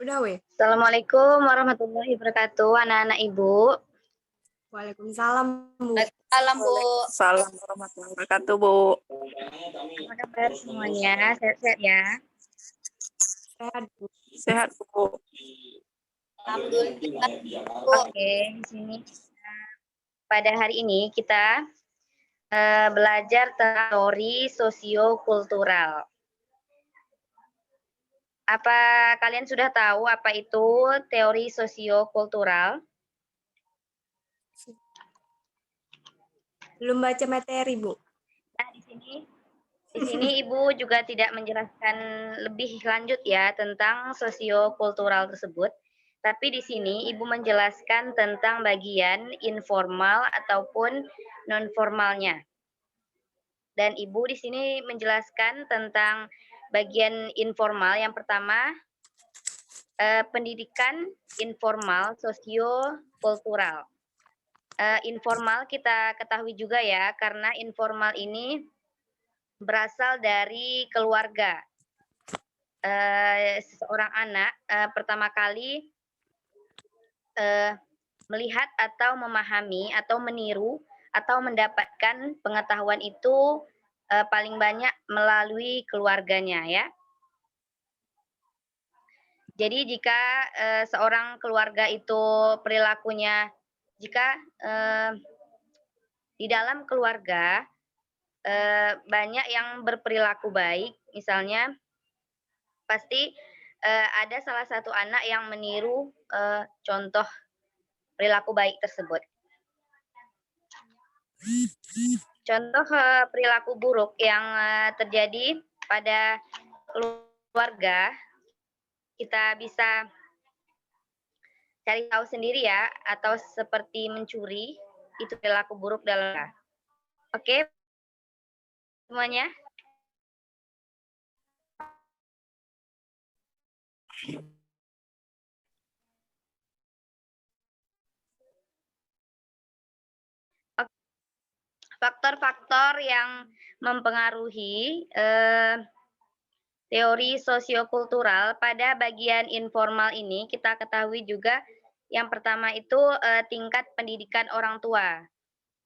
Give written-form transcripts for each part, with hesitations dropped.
Udah, weh. Assalamualaikum warahmatullahi wabarakatuh, anak-anak Ibu. Waalaikumsalam, Bu. Salam, Bu. Salam warahmatullahi wabarakatuh, Bu. Apa kabar semuanya? Sehat-sehat ya? Sehat, Bu. Sehat, Bu. Alhamdulillah. Oke, di sini pada hari ini kita belajar tentang teori sosiokultural. Apa kalian sudah tahu apa itu teori sosiokultural? Belum baca materi, Bu. Nah, di sini Ibu juga tidak menjelaskan lebih lanjut ya tentang sosiokultural tersebut. Tapi di sini Ibu menjelaskan tentang bagian informal ataupun non-formalnya. Dan Ibu di sini menjelaskan tentang bagian informal. Yang pertama, pendidikan informal sosiokultural. Informal kita ketahui juga ya, karena informal ini berasal dari keluarga. Seorang anak pertama kali melihat atau memahami atau meniru atau mendapatkan pengetahuan itu paling banyak melalui keluarganya ya. Jadi jika seorang keluarga itu perilakunya, jika di dalam keluarga banyak yang berperilaku baik, misalnya pasti ada salah satu anak yang meniru contoh perilaku baik tersebut. Contoh perilaku buruk yang terjadi pada keluarga, kita bisa cari tahu sendiri ya, atau seperti mencuri, itu perilaku buruk dalam. Oke, semuanya? Faktor-faktor yang mempengaruhi teori sosiokultural pada bagian informal ini kita ketahui juga yang pertama itu tingkat pendidikan orang tua.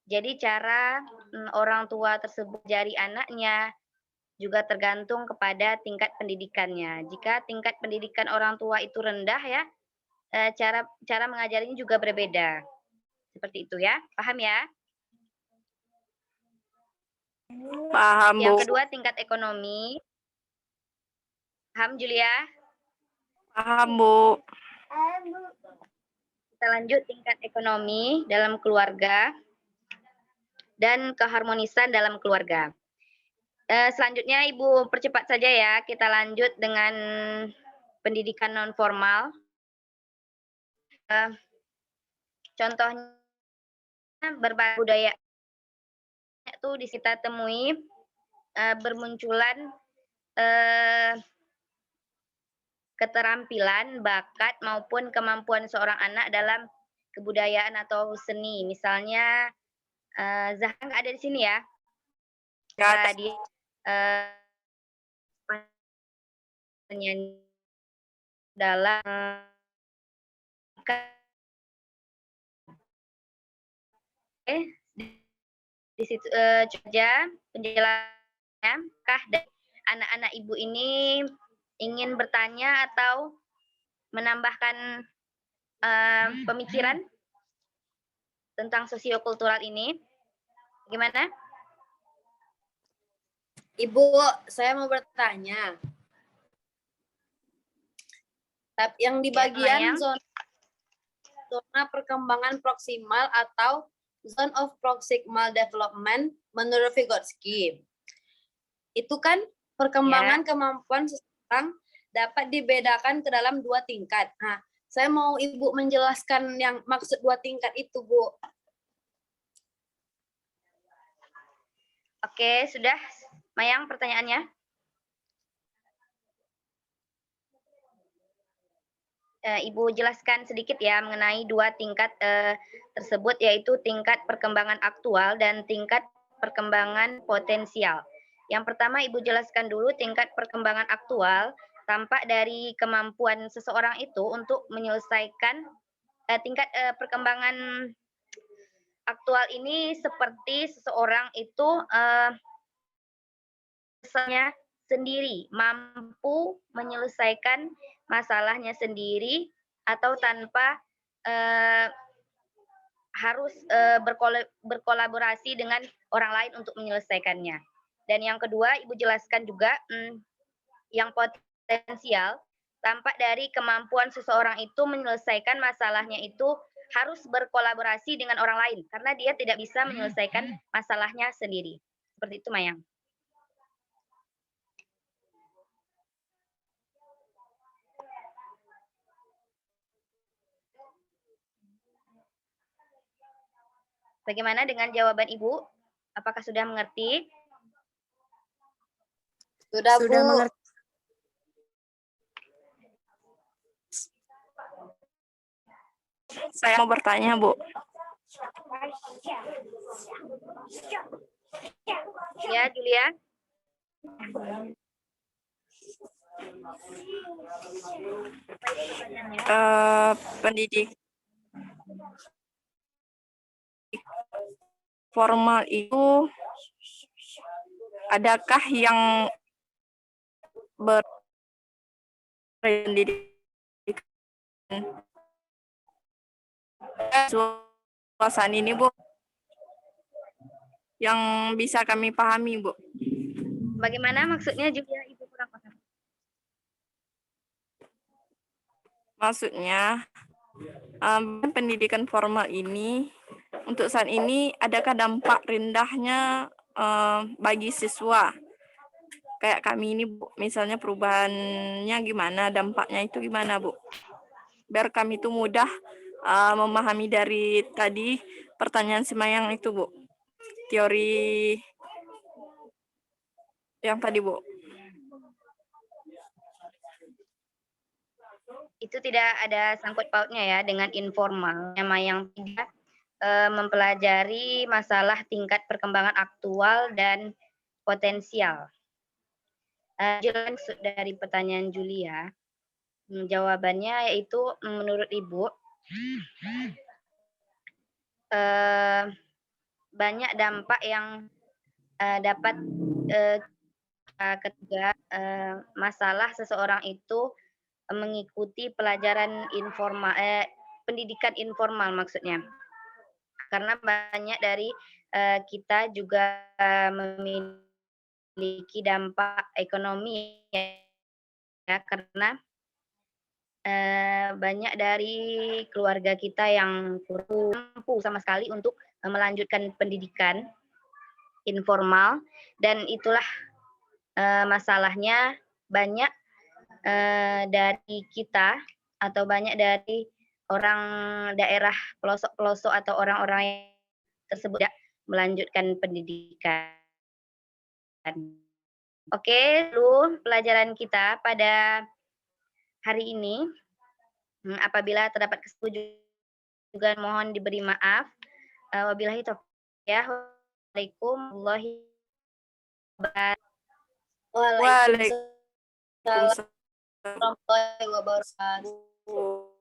Jadi cara orang tua tersebut jari anaknya juga tergantung kepada tingkat pendidikannya. Jika tingkat pendidikan orang tua itu rendah ya, cara mengajarinya juga berbeda. Seperti itu ya, paham ya? Paham, Bu. Yang kedua tingkat ekonomi. Paham Julia? Paham, Bu. Kita lanjut tingkat ekonomi dalam keluarga dan keharmonisan dalam keluarga. Selanjutnya Ibu percepat saja ya, kita lanjut dengan pendidikan non formal. Contohnya berbagai budaya itu di kita temui bermunculan keterampilan, bakat maupun kemampuan seorang anak dalam kebudayaan atau seni. Misalnya Zahra nggak ada di sini ya? Dia penyanyi dalam di situ saja penjelasannya. Kah dari anak-anak Ibu ini ingin bertanya atau menambahkan pemikiran tentang sosiokultural ini? Gimana? Ibu, saya mau bertanya. Tapi yang di bagian zona perkembangan proksimal atau zone of proximal development menurut Vygotsky, itu kan perkembangan kemampuan seseorang dapat dibedakan ke dalam dua tingkat. Nah, saya mau Ibu menjelaskan yang maksud dua tingkat itu, Bu. Oke, sudah. Mayang pertanyaannya. Ibu jelaskan sedikit ya mengenai dua tingkat tersebut, yaitu tingkat perkembangan aktual dan tingkat perkembangan potensial. Yang pertama Ibu jelaskan dulu tingkat perkembangan aktual. tampak dari kemampuan seseorang itu untuk menyelesaikan tingkat perkembangan aktual ini seperti seseorang itu misalnya sendiri, mampu menyelesaikan masalahnya sendiri atau tanpa harus berkolaborasi dengan orang lain untuk menyelesaikannya. Dan yang kedua, Ibu jelaskan juga yang potensial tampak dari kemampuan seseorang itu menyelesaikan masalahnya itu harus berkolaborasi dengan orang lain karena dia tidak bisa menyelesaikan masalahnya sendiri. Seperti itu, Mayang. Bagaimana dengan jawaban Ibu? Apakah sudah mengerti? Sudah, Sudah Bu. mengerti. Saya mau bertanya, Bu. Ya, Julia. Pendidik formal itu adakah yang berpendidikan suasana ini, Bu? Yang bisa kami pahami, Bu. Bagaimana maksudnya Julia? Ibu kurang paham. Maksudnya, pendidikan formal ini, untuk saat ini, adakah dampak rendahnya bagi siswa? Kayak kami ini, Bu, misalnya perubahannya gimana, dampaknya itu gimana, Bu? Biar kami itu mudah memahami dari tadi pertanyaan si Mayang itu, Bu. Teori yang tadi, Bu. Itu tidak ada sangkut pautnya ya dengan informal. Yang tidak mempelajari masalah tingkat perkembangan aktual dan potensial. Jelas dari pertanyaan Julia, jawabannya yaitu menurut Ibu banyak dampak yang dapat ketika masalah seseorang itu mengikuti pelajaran informal, pendidikan informal maksudnya. Karena banyak dari kita juga memiliki dampak ekonomi ya, karena banyak dari keluarga kita yang kurang mampu sama sekali untuk melanjutkan pendidikan informal, dan itulah masalahnya banyak dari kita atau banyak dari orang daerah pelosok-pelosok atau orang-orang yang tersebut tidak melanjutkan pendidikan. Oke, lalu pelajaran kita pada hari ini, apabila terdapat kesetujuan mohon diberi maaf. Wabillahi taufiq. Waalaikumsalam Waalaikumsalam Waalaikumsalam. warahmatullahi wabarakatuh.